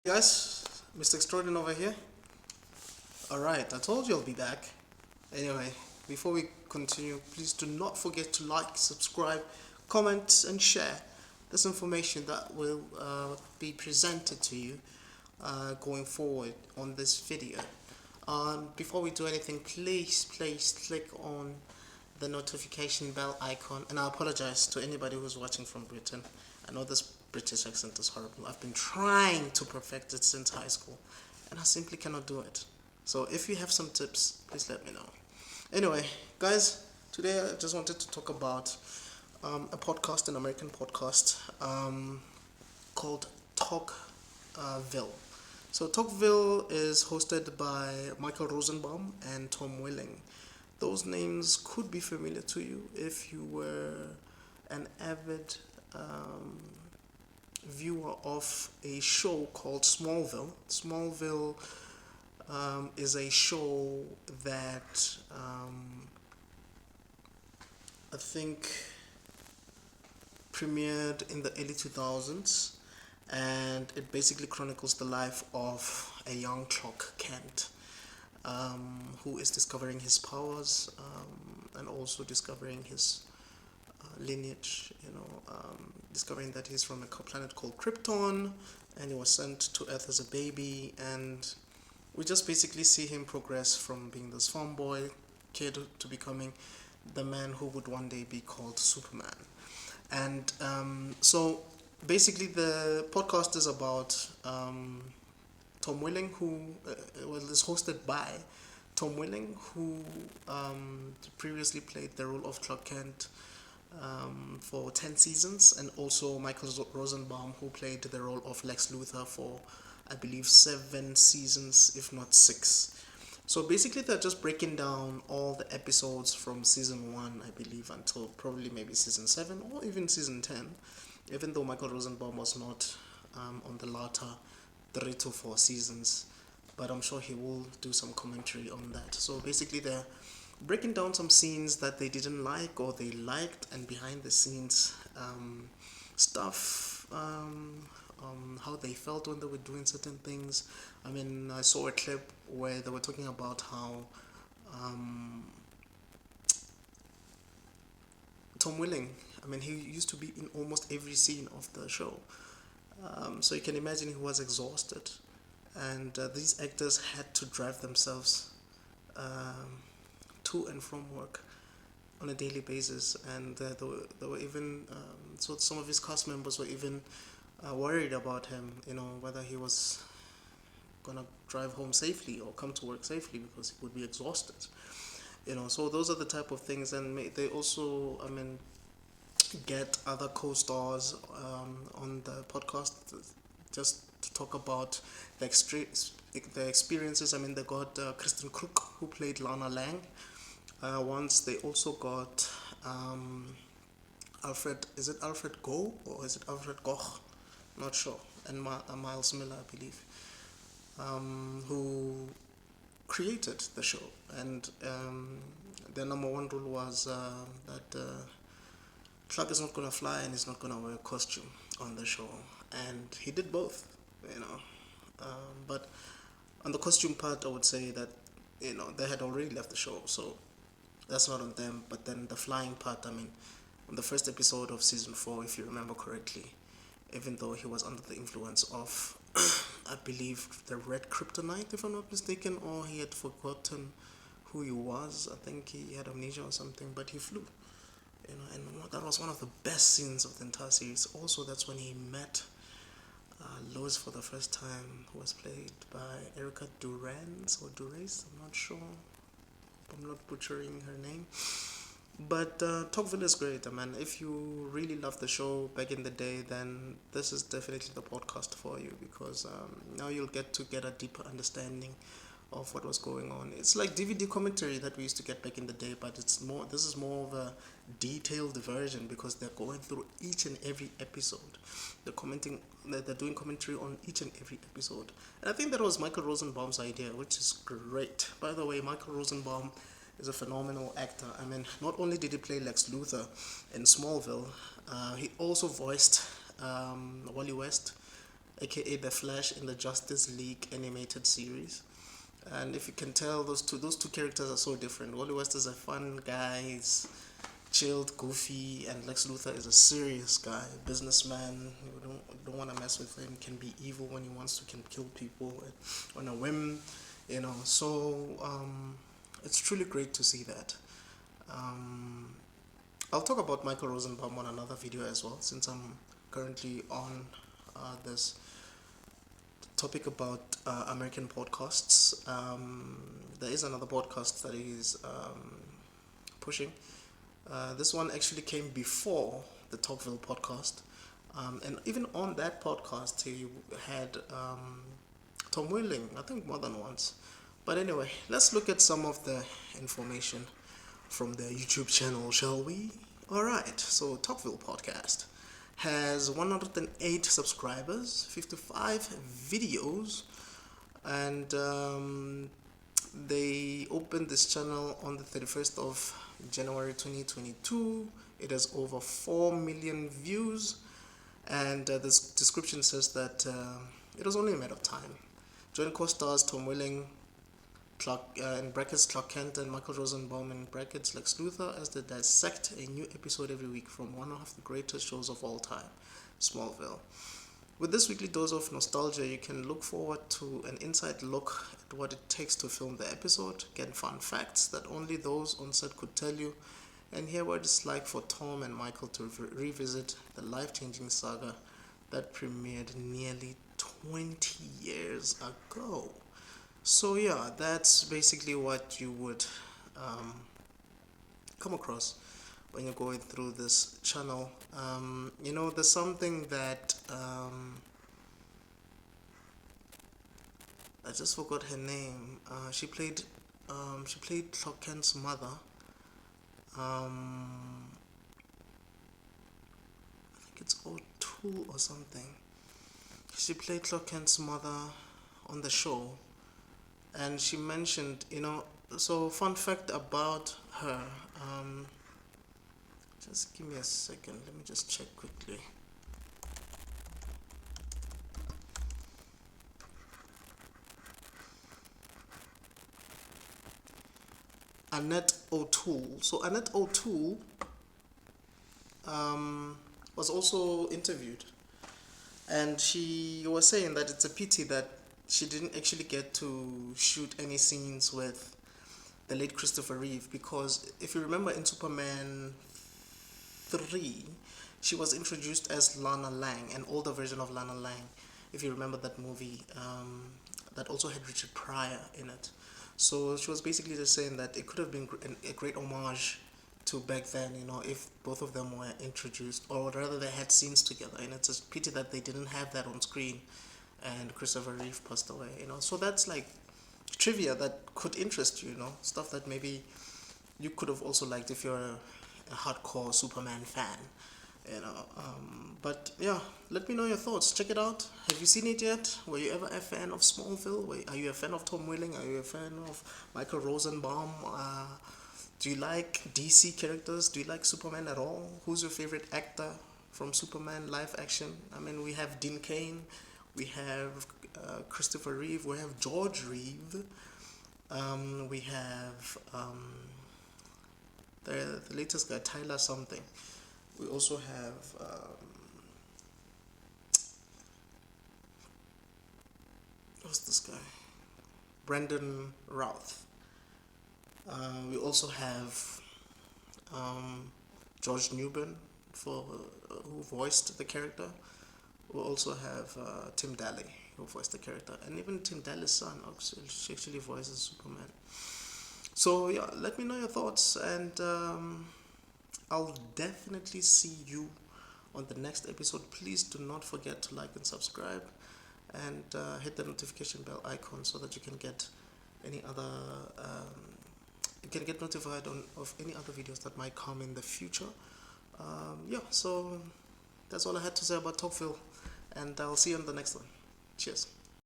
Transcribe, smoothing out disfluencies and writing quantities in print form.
Guys, Mr. Extraordinary over here. Alright, I told you I'll be back. Anyway, before we continue, please do not forget to like, subscribe, comment, and share this information that will be presented to you going forward on this video. Before we do anything, please click on the notification bell icon, and I apologize to anybody who's watching from Britain. I know this British accent is horrible. I've been trying to perfect it since high school, and I simply cannot do it. So if you have some tips, please let me know. Anyway, guys, today I just wanted to talk about a podcast, an American podcast called Talkville. So Talkville is hosted by Michael Rosenbaum and Tom Welling. Those names could be familiar to you if you were an avid viewer of a show called Smallville. Smallville is a show that I think premiered in the early 2000s, and it basically chronicles the life of a young Clark Kent who is discovering his powers and also discovering his lineage, discovering that he's from a planet called Krypton, and he was sent to Earth as a baby, and we just basically see him progress from being this farm boy kid to becoming the man who would one day be called Superman. And so basically the podcast is about Tom Welling, who is hosted by Tom Welling, who previously played the role of Clark Kent for 10 seasons, and also Michael Rosenbaum, who played the role of Lex Luthor for, I believe, 7 seasons, if not 6. So basically, they're just breaking down all the episodes from season 1, I believe, until probably maybe season 7 or even season 10, even though Michael Rosenbaum was not on the latter 3 to 4 seasons, but I'm sure he will do some commentary on that. So basically, they're breaking down some scenes that they didn't like or they liked, and behind the scenes stuff, how they felt when they were doing certain things. I mean, I saw a clip where they were talking about how Tom Welling, I mean, he used to be in almost every scene of the show. So you can imagine he was exhausted, and these actors had to drive themselves to and from work on a daily basis, and they were even so some of his cast members were even worried about him, whether he was gonna drive home safely or come to work safely because he would be exhausted. So those are the type of things, and they also, I mean, get other co-stars on the podcast just to talk about the experiences. I mean, they got Kristen Crook, who played Lana Lang. Once they also got Alfred, is it Alfred Go or is it Alfred Goch? Not sure. And Miles Miller, I believe, who created the show. And their number one rule was that Clark is not going to fly and he's not going to wear a costume on the show. And he did both, but on the costume part, I would say that, they had already left the show, so that's not on them. But then the flying part, I mean, on the first episode of season 4, if you remember correctly, even though he was under the influence of, I believe, the red kryptonite, if I'm not mistaken, or he had forgotten who he was. I think he had amnesia or something, but he flew. And that was one of the best scenes of the entire series. Also, that's when he met Lois for the first time, who was played by Erica Durance or Durace, I'm not sure. I'm not butchering her name. But Talkville is great. I mean, if you really love the show back in the day, then this is definitely the podcast for you, because now you'll get a deeper understanding of what was going on. It's like DVD commentary that we used to get back in the day, but this is more of a detailed version, because they're going through each and every episode. They're doing commentary on each and every episode. And I think that was Michael Rosenbaum's idea, which is great. By the way, Michael Rosenbaum is a phenomenal actor. I mean, not only did he play Lex Luthor in Smallville, he also voiced Wally West aka the Flash in the Justice League animated series. And if you can tell, those two characters are so different. Wally West is a fun guy, he's chilled, goofy, and Lex Luthor is a serious guy, businessman. You don't want to mess with him. Can be evil when he wants to, can kill people on a whim, So it's truly great to see that. Um, I'll talk about Michael Rosenbaum on another video as well, since I'm currently on this topic about American podcasts. There is another podcast that is pushing. This one actually came before the Talkville podcast. And even on that podcast, he had Tom Welling, I think more than once. But anyway, let's look at some of the information from the YouTube channel, shall we? Alright, so Talkville podcast has 108 subscribers, 55 videos, and they opened this channel on the 31st of January 2022. It has over 4 million views, and this description says that it was only a matter of time. Join co-stars Tom Welling, Clark, in brackets Clark Kent, and Michael Rosenbaum in brackets Lex Luthor, as they dissect a new episode every week from one of the greatest shows of all time, Smallville. With this weekly dose of nostalgia, you can look forward to an inside look at what it takes to film the episode, get fun facts that only those on set could tell you, and hear what it's like for Tom and Michael to revisit the life-changing saga that premiered nearly 20 years ago. So yeah, that's basically what you would come across when you're going through this channel. There's something that I just forgot her name. She played Clark Kent's mother. I think it's O'Toole or something. She played Clark Kent's mother on the show, and she mentioned, so fun fact about her. Just give me a second. Let me just check quickly. Annette O'Toole. So Annette O'Toole was also interviewed, and she was saying that it's a pity that she didn't actually get to shoot any scenes with the late Christopher Reeve, because if you remember in Superman 3, she was introduced as Lana Lang, an older version of Lana Lang, if you remember that movie, that also had Richard Pryor in it. So she was basically just saying that it could have been a great homage to back then, if both of them were introduced, or rather they had scenes together, and it's a pity that they didn't have that on screen and Christopher Reeve passed away, So that's like trivia that could interest you, stuff that maybe you could have also liked if you're a hardcore Superman fan, but yeah, let me know your thoughts. Check it out. Have you seen it yet? Were you ever a fan of Smallville? Are you a fan of Tom Welling? Are you a fan of Michael Rosenbaum? Do you like DC characters? Do you like Superman at all? Who's your favorite actor from Superman live action? I mean, we have Dean Cain, we have Christopher Reeve, we have George Reeve, we have the latest guy, Tyler something. We also have what's this guy? Brandon Routh. We also have George Newbern who voiced the character. We also have Tim Daly who voiced the character, and even Tim Daly's son actually voices Superman. So yeah, let me know your thoughts, and I'll definitely see you on the next episode. Please do not forget to like and subscribe, and hit the notification bell icon so that you can get notified of any other videos that might come in the future. So that's all I had to say about Talkville, and I'll see you on the next one. Cheers.